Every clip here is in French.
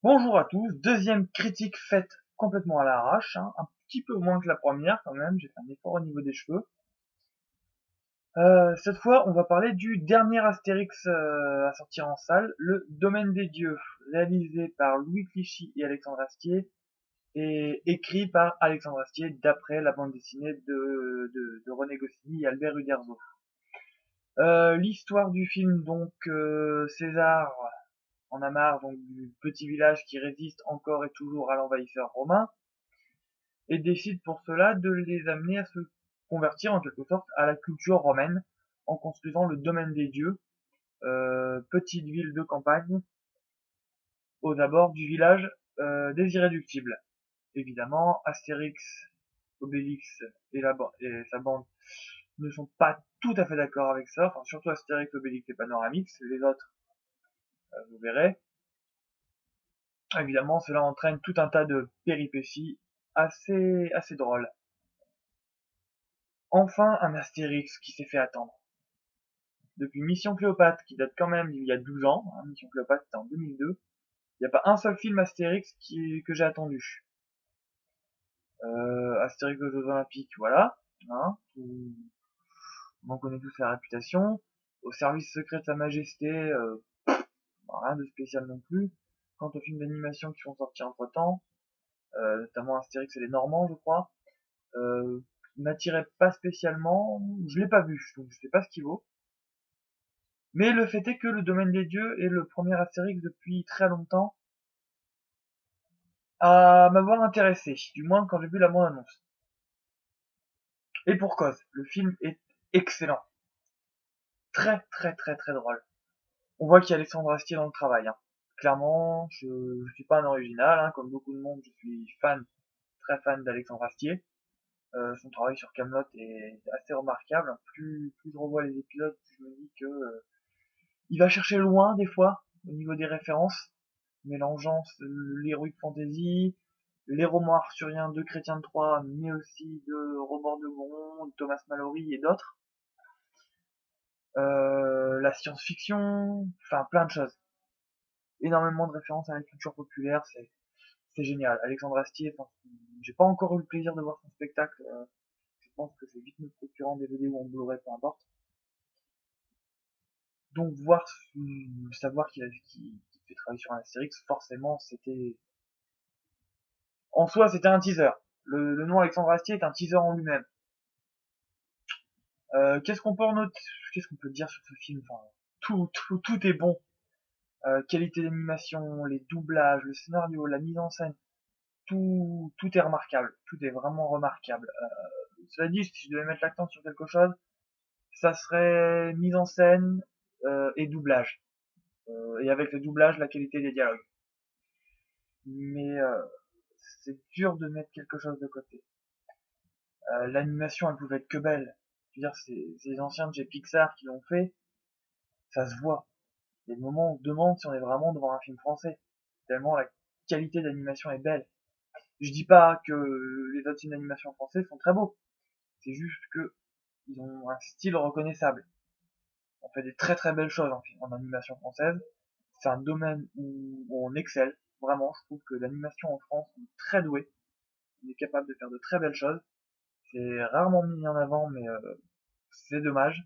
Bonjour à tous, deuxième critique faite complètement à l'arrache, hein, un petit peu moins que la première quand même, j'ai fait un effort au niveau des cheveux. Cette fois, on va parler du dernier Astérix à sortir en salle, le Domaine des Dieux, réalisé par Louis Clichy et Alexandre Astier, et écrit par Alexandre Astier d'après la bande dessinée de René Goscinny et Albert Uderzo. L'histoire du film, donc César en a marre donc du petit village qui résiste encore et toujours à l'envahisseur romain, et décide pour cela de les amener à se convertir en quelque sorte à la culture romaine en construisant le domaine des dieux, petite ville de campagne aux abords du village des Irréductibles. Évidemment, Astérix, Obélix et sa bande ne sont pas tout à fait d'accord avec ça, enfin surtout Astérix, Obélix et Panoramix, les autres, vous verrez. Évidemment, cela entraîne tout un tas de péripéties assez drôles. Enfin, un Astérix qui s'est fait attendre. Depuis Mission Cléopâtre, qui date quand même d'il y a 12 ans, hein, Mission Cléopâtre c'était en 2002, il n'y a pas un seul film Astérix que j'ai attendu. Astérix aux Jeux Olympiques, voilà, hein, on connaît tous la réputation. Au service secret de Sa Majesté, rien de spécial non plus. Quant aux films d'animation qui sont sortis entre temps, notamment Astérix et les Normands, je crois, euh, m'attirait pas spécialement, je l'ai pas vu, donc je sais pas ce qu'il vaut. Mais le fait est que le Domaine des Dieux est le premier Astérix depuis très longtemps à m'avoir intéressé, du moins quand j'ai vu la bande-annonce. Et pour cause, le film est excellent, très drôle. On voit qu'il y a Alexandre Astier dans le travail, hein. Clairement, je suis pas un original, hein, comme beaucoup de monde, je suis très fan d'Alexandre Astier. Son travail sur Camelot est assez remarquable. Plus je revois les épisodes, plus je me dis que il va chercher loin des fois au niveau des références, mélangeant l'heroic fantasy, les romans arthuriens de Chrétien de Troyes, mais aussi de Robert de Gaunt, de Thomas Malory et d'autres. La science-fiction, enfin plein de choses. Énormément de références à la culture populaire, c'est génial. Alexandre Astier, enfin, j'ai pas encore eu le plaisir de voir son spectacle. Je pense que c'est vite me procurer en DVD ou en Blu-ray, peu importe. Donc savoir qu'il fait travailler sur un Astérix, forcément, en soi, c'était un teaser. Le nom Alexandre Astier est un teaser en lui-même. Qu'est-ce qu'on peut noter, qu'est-ce qu'on peut dire sur ce film? Enfin, tout est bon. Qualité d'animation, les doublages, le scénario, la mise en scène, tout est remarquable. Tout est vraiment remarquable. Cela dit, si je devais mettre l'accent sur quelque chose, ça serait mise en scène et doublage. Et avec le doublage, la qualité des dialogues. Mais c'est dur de mettre quelque chose de côté. L'animation, elle pouvait être que belle. Je veux dire, c'est les anciens de chez Pixar qui l'ont fait, ça se voit. Il y a des moments où on se demande si on est vraiment devant un film français. Tellement la qualité d'animation est belle. Je dis pas que les autres films d'animation français sont très beaux. C'est juste que ils ont un style reconnaissable. On fait des très belles choses en animation française. C'est un domaine où on excelle. Vraiment, je trouve que l'animation en France, on est très doué. On est capable de faire de très belles choses. C'est rarement mis en avant, mais c'est dommage.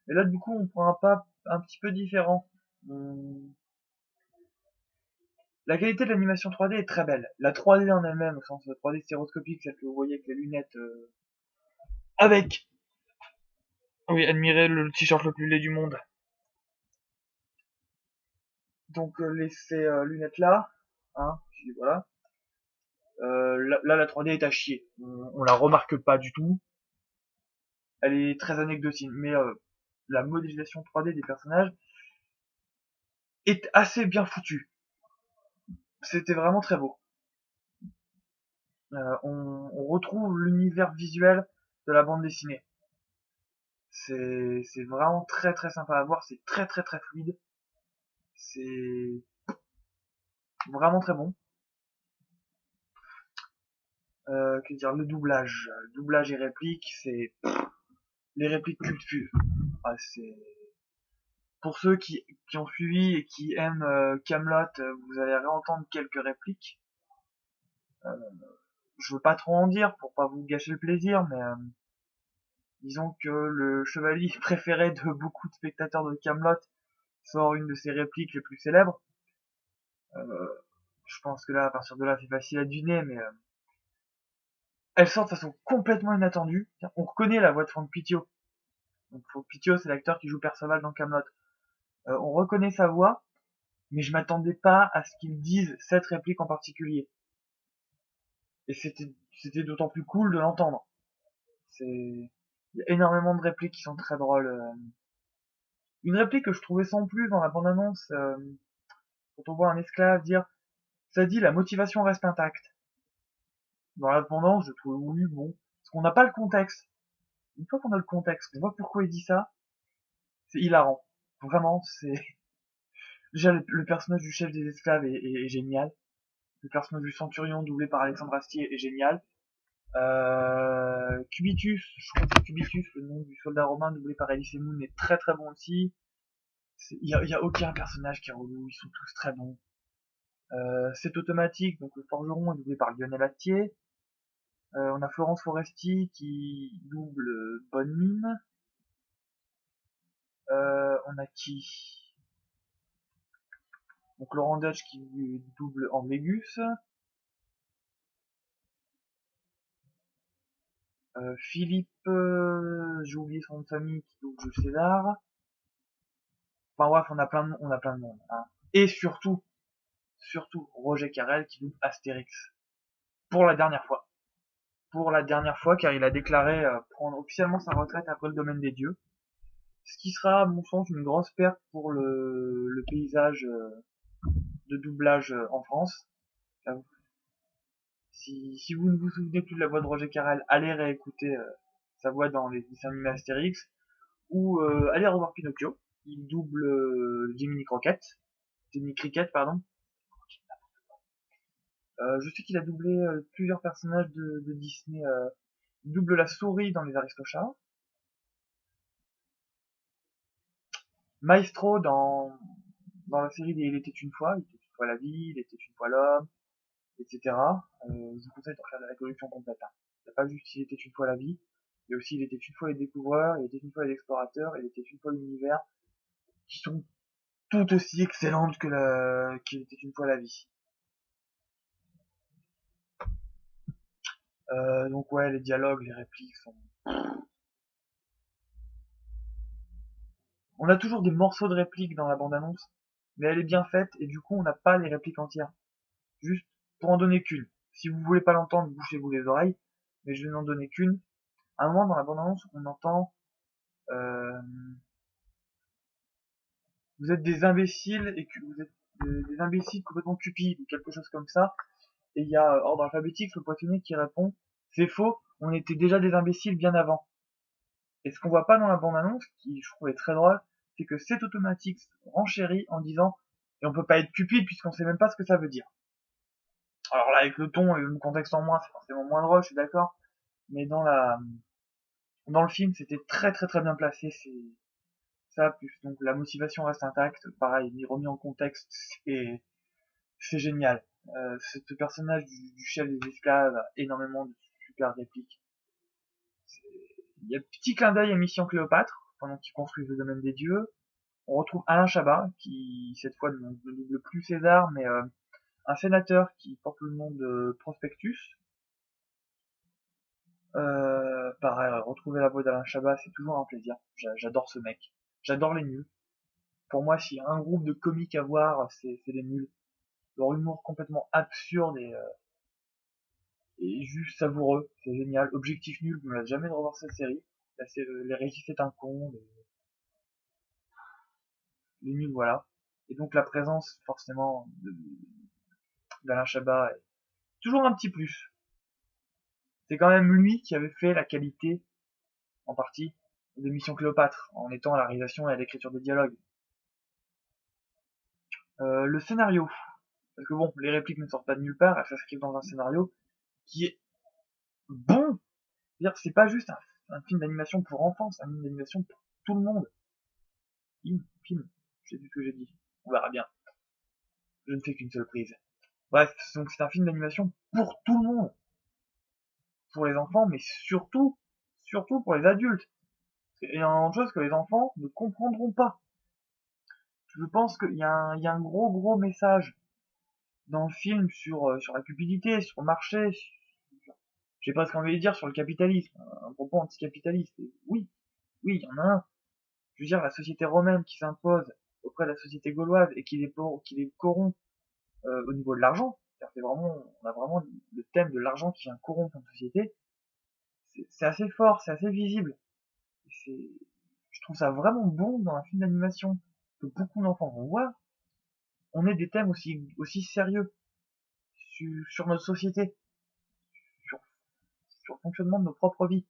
Et là, du coup, on prend un pas un petit peu différent. La qualité de l'animation 3D est très belle. La 3D en elle-même, au sens 3D stéréoscopique, celle que vous voyez avec les lunettes, avec, oui, admirez le t-shirt le plus laid du monde. Donc ces lunettes là, hein, puis voilà. Là, la 3D est à chier. On la remarque pas du tout. Elle est très anecdotique, mais la modélisation 3D des personnages est assez bien foutue. C'était vraiment très beau. On retrouve l'univers visuel de la bande dessinée. C'est vraiment très sympa à voir, c'est très fluide, c'est vraiment très bon. Que dire, le doublage et répliques, c'est les répliques cultes. Ah, c'est Pour ceux qui ont suivi et qui aiment Kaamelott, vous allez réentendre quelques répliques. Je veux pas trop en dire pour pas vous gâcher le plaisir, mais disons que le chevalier préféré de beaucoup de spectateurs de Kaamelott sort une de ses répliques les plus célèbres. Je pense que là, à partir de là, c'est facile à deviner, mais elle sort de façon complètement inattendue. On reconnaît la voix de Franck Pitio. Donc Franck Pitio, c'est l'acteur qui joue Perceval dans Kaamelott. On reconnaît sa voix, mais je m'attendais pas à ce qu'il dise cette réplique en particulier. Et c'était d'autant plus cool de l'entendre. Il y a énormément de répliques qui sont très drôles. Une réplique que je trouvais sans plus dans la bande-annonce, quand on voit un esclave dire, ça dit la motivation reste intacte. Dans la bande-annonce, je trouve oui, bon, parce qu'on n'a pas le contexte. Une fois qu'on a le contexte, on voit pourquoi il dit ça, c'est hilarant. Vraiment, c'est déjà le personnage du chef des esclaves est génial. Le personnage du centurion doublé par Alexandre Astier est génial. Cubitus, je crois que c'est Cubitus, le nom du soldat romain doublé par Elie Semoun est très très bon aussi. Y a aucun personnage qui est relou, ils sont tous très bons. C'est automatique, donc le forgeron est doublé par Lionel Astier. On a Florence Foresti qui double Bonne Mine. On a qui? Donc Laurent Dutch qui double Amblégus. Philippe, j'ai oublié son nom de famille, qui double Jules César. Enfin bref, on a plein de monde. Hein. Et surtout, Roger Carrel qui double Astérix. Pour la dernière fois. Pour la dernière fois, car il a déclaré prendre officiellement sa retraite après le domaine des dieux. Ce qui sera, à mon sens, une grosse perte pour le paysage de doublage en France. Si vous ne vous souvenez plus de la voix de Roger Carrel, allez réécouter sa voix dans les dessins animés Astérix, ou allez revoir Pinocchio. Il double Jiminy Cricket, pardon. Je sais qu'il a doublé plusieurs personnages de Disney. Il double la souris dans les Aristochats. Maestro dans la série Il était une fois, il était une fois la vie, il était une fois l'homme, etc. Je vous conseille de regarder la collection complète. Hein. Il n'y a pas juste Il était une fois la vie, il y a aussi Il était une fois les découvreurs, Il était une fois les explorateurs, Il était une fois l'univers, qui sont tout aussi excellentes qu'il était une fois la vie. Donc ouais, les dialogues, les répliques sont... On a toujours des morceaux de répliques dans la bande-annonce, mais elle est bien faite et du coup on n'a pas les répliques entières. Juste pour en donner qu'une. Si vous voulez pas l'entendre, bouchez-vous les oreilles, mais je vais n'en donner qu'une. À un moment dans la bande-annonce, on entend vous êtes des imbéciles et que vous êtes des imbéciles complètement cupides ou quelque chose comme ça. Et il y a ordre alphabétique le poissonnier qui répond c'est faux, on était déjà des imbéciles bien avant. Et ce qu'on voit pas dans la bande-annonce, qui je trouvais très drôle, c'est que cet automatique renchérit en disant et on peut pas être cupide puisqu'on sait même pas ce que ça veut dire. Alors là, avec le ton et le contexte en moins, c'est forcément moins drôle, je suis d'accord. Mais dans le film, c'était très très très bien placé. C'est ça, plus donc la motivation reste intacte. Pareil, il est remis en contexte, c'est génial. Ce personnage du chef des esclaves a énormément de super répliques. Il y a petit clin d'œil à Mission Cléopâtre, pendant qu'ils construisent le domaine des dieux. On retrouve Alain Chabat, qui cette fois ne double plus César, mais un sénateur qui porte le nom de Prospectus. Pareil, retrouver la voix d'Alain Chabat, c'est toujours un plaisir. J'adore ce mec. J'adore les nuls. Pour moi, s'il y a un groupe de comiques à voir, c'est les nuls. Leur humour complètement absurde et juste savoureux, c'est génial. Objectif nul, je me lasse jamais de revoir cette série. Là, les Régis c'est un con, les nuls, voilà. Et donc la présence, forcément, d'Alain Chabat est toujours un petit plus. C'est quand même lui qui avait fait la qualité, en partie, de Mission Cléopâtre, en étant à la réalisation et à l'écriture des dialogues. Le scénario, parce que bon, les répliques ne sortent pas de nulle part, elles s'inscrivent dans un scénario qui est bon. C'est-à-dire, c'est pas juste un film d'animation pour enfants, c'est un film d'animation pour tout le monde. film. Je sais plus ce que j'ai dit. On verra bien. Je ne fais qu'une seule prise. Bref, donc c'est un film d'animation pour tout le monde. Pour les enfants, mais surtout pour les adultes. Il y a une chose que les enfants ne comprendront pas. Je pense qu'il y a un gros message dans le film sur la cupidité, sur le marché, j'ai presque envie de dire sur le capitalisme, un propos anticapitaliste. Et oui, il y en a un. Je veux dire, la société romaine qui s'impose auprès de la société gauloise et qui les corrompt au niveau de l'argent. C'est vraiment, on a vraiment le thème de l'argent qui vient corrompre une société. C'est assez fort, c'est assez visible. Je trouve ça vraiment bon dans un film d'animation que beaucoup d'enfants vont voir. On ait des thèmes aussi sérieux sur notre société, sur, sur le fonctionnement de nos propres vies.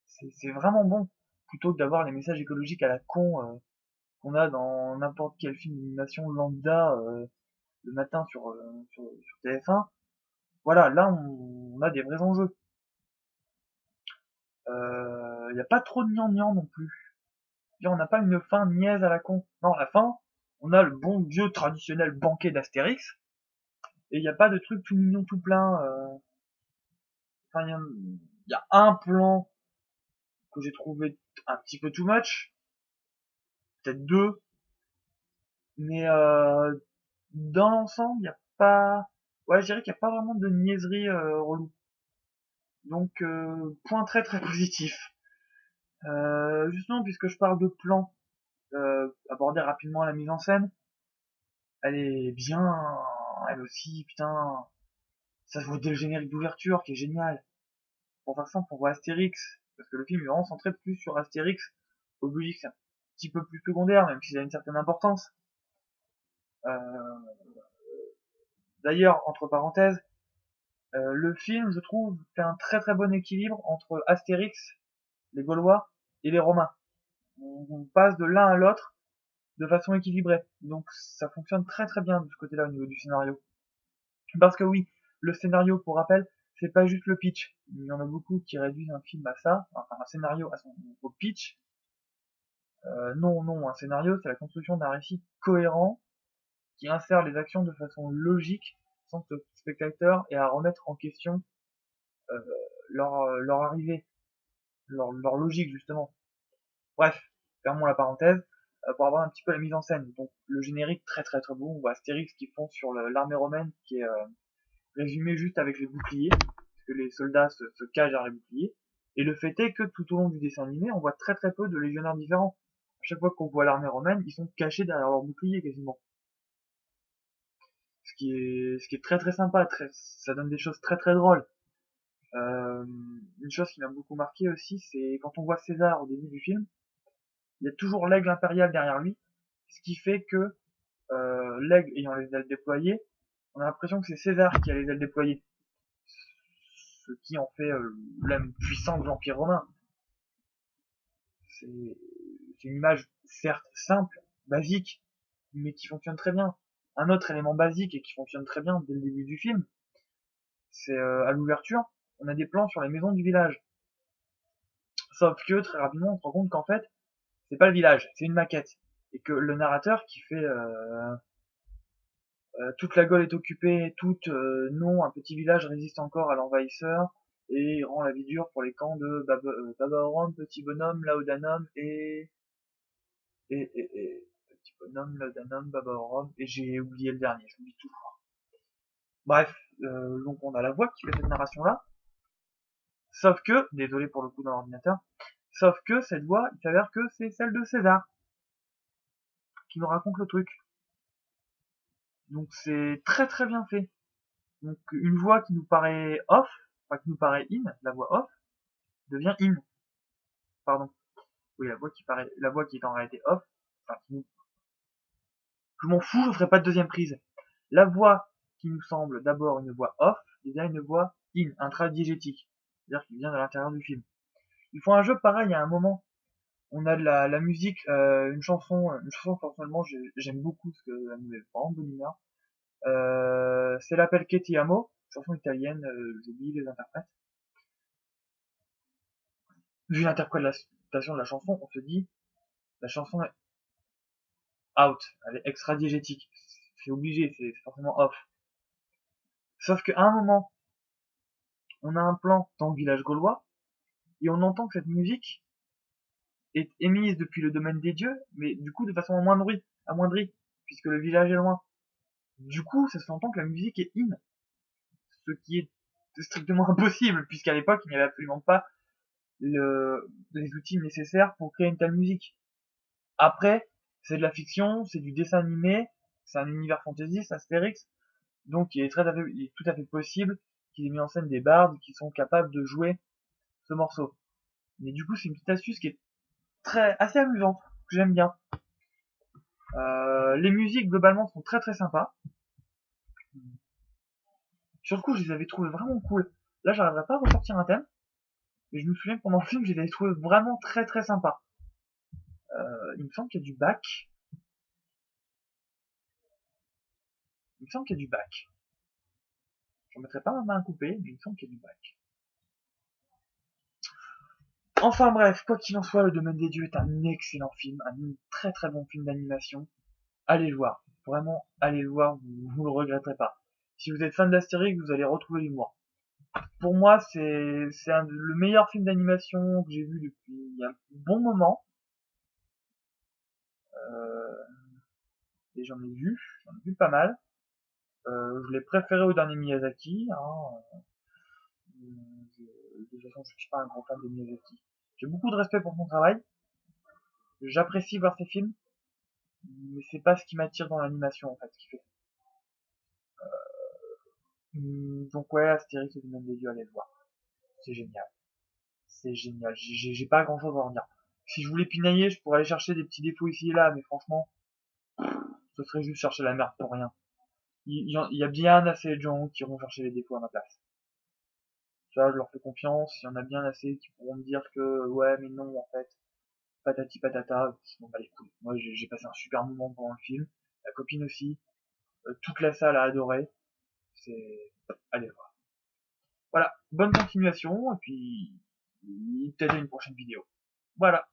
C'est vraiment bon, plutôt que d'avoir les messages écologiques à la con qu'on a dans n'importe quel film d'animation lambda le matin sur TF1. Voilà, là on a des vrais enjeux. Il n'y a pas trop de gnangnan non plus. On n'a pas une fin niaise à la con. Non, à la fin, on a le bon vieux traditionnel banquet d'Astérix, et il n'y a pas de truc tout mignon tout plein. Enfin, il y a un plan que j'ai trouvé un petit peu too much, peut-être deux, mais dans l'ensemble, il n'y a pas... Ouais, je dirais qu'il n'y a pas vraiment de niaiserie relou. Donc, point très positif. Justement, puisque je parle de plan, aborder rapidement la mise en scène, elle est bien, elle aussi, putain, ça se voit dès le générique d'ouverture, qui est génial. Pour faire simple, on voit Astérix, parce que le film est vraiment centré plus sur Astérix, Obélix c'est un petit peu plus secondaire, même s'il a une certaine importance. Euh, D'ailleurs, entre parenthèses, le film, je trouve, fait un très bon équilibre entre Astérix, les Gaulois, et les Romains. On passe de l'un à l'autre de façon équilibrée. Donc ça fonctionne très bien de ce côté-là au niveau du scénario. Parce que oui, le scénario, pour rappel, c'est pas juste le pitch. Il y en a beaucoup qui réduisent un film à ça, enfin un scénario au pitch. Non, un scénario, c'est la construction d'un récit cohérent qui insère les actions de façon logique sans que le spectateur ait à remettre en question euh, leur arrivée, leur logique justement. Bref, fermons la parenthèse pour avoir un petit peu la mise en scène. Donc le générique très bon, on voit Astérix qui fond sur l'armée romaine qui est résumée juste avec les boucliers, parce que les soldats se cachent derrière les boucliers. Et le fait est que tout au long du dessin animé, on voit très peu de légionnaires différents. À chaque fois qu'on voit l'armée romaine, ils sont cachés derrière leurs boucliers quasiment. Ce qui est très sympa, ça donne des choses très drôles. Une chose qui m'a beaucoup marqué aussi, c'est quand on voit César au début du film, il y a toujours l'aigle impérial derrière lui, ce qui fait que l'aigle ayant les ailes déployées, on a l'impression que c'est César qui a les ailes déployées, ce qui en fait l'âme puissante de l'Empire romain. C'est une image certes simple, basique, mais qui fonctionne très bien. Un autre élément basique et qui fonctionne très bien dès le début du film, c'est à l'ouverture, on a des plans sur les maisons du village. Sauf que très rapidement, on se rend compte qu'en fait, c'est pas le village, c'est une maquette. Et que le narrateur qui fait toute la Gaule est occupée, non, un petit village résiste encore à l'envahisseur et rend la vie dure pour les camps de Babaorum, Petit Bonhomme, Laudanum et Petit Bonhomme, Laudanum, Babaorum et j'ai oublié le dernier, j'oublie tout. Bref, donc on a la voix qui fait cette narration là, sauf que, désolé pour le coup dans l'ordinateur, sauf que cette voix, il s'avère que c'est celle de César qui nous raconte le truc. Donc c'est très bien fait. Donc une voix qui nous paraît off, enfin qui nous paraît in, la voix off, devient in. Pardon. Oui, la voix qui est en réalité off, enfin je m'en fous, je ferai pas de deuxième prise. La voix qui nous semble d'abord une voix off devient une voix in, intradiégétique. C'est-à-dire qu'il vient de l'intérieur du film. Ils font un jeu pareil à un moment. On a de la musique, une chanson personnellement j'aime beaucoup parce qu'elle me met vraiment de bonne humeur. C'est l'appel che ti amo, chanson italienne, j'oublie les interprètes. Vu l'interprétation de la chanson, on se dit, la chanson out, elle est extra diégétique. C'est obligé, c'est forcément off. Sauf qu'à un moment, on a un plan dans le village gaulois, et on entend que cette musique est émise depuis le domaine des dieux, mais du coup de façon amoindrie, puisque le village est loin. Du coup, ça s'entend que la musique est in, ce qui est strictement impossible, puisqu'à l'époque, il n'y avait absolument pas les outils nécessaires pour créer une telle musique. Après, c'est de la fiction, c'est du dessin animé, c'est un univers fantasy, c'est Astérix, donc il est tout à fait possible qu'il ait mis en scène des bardes qui sont capables de jouer ce morceau. Mais du coup, c'est une petite astuce qui est assez amusante, que j'aime bien. Les musiques globalement sont très très sympas. Sur le coup, je les avais trouvées vraiment cool. Là, j'arriverai pas à ressortir un thème, mais je me souviens que pendant le film, je les avais trouvées vraiment très très sympas. Il me semble qu'il y a du bac. Il me semble qu'il y a du bac. Je ne mettrai pas ma main à couper, mais il me semble qu'il y a du bac. Enfin bref, quoi qu'il en soit, Le Domaine des Dieux est un excellent film, un très très bon film d'animation. Allez le voir, vraiment, allez le voir, vous le regretterez pas. Si vous êtes fan d'Astérix, vous allez retrouver l'humour. Pour moi, c'est le meilleur film d'animation que j'ai vu depuis un bon moment. Et j'en ai vu pas mal. Je l'ai préféré au dernier Miyazaki. De toute façon, je suis pas un grand fan de Miyazaki. J'ai beaucoup de respect pour son travail. J'apprécie voir ses films, mais c'est pas ce qui m'attire dans l'animation en fait, ce qu'il fait. Donc ouais, Astérix et le Domaine des Dieux, allez le voir. C'est génial. C'est génial. J'ai pas grand chose à en dire. Si je voulais pinailler, je pourrais aller chercher des petits défauts ici et là, mais franchement, ce serait juste chercher la merde pour rien. Il y a bien assez de gens qui iront chercher les défauts à ma place. Tu vois, je leur fais confiance, il y en a bien assez qui pourront me dire que ouais mais non en fait, patati patata, bon bah les couilles. Moi j'ai passé un super moment pendant le film, la copine aussi, toute la salle a adoré, c'est... Allez voir. Voilà, bonne continuation, et puis peut-être à une prochaine vidéo. Voilà.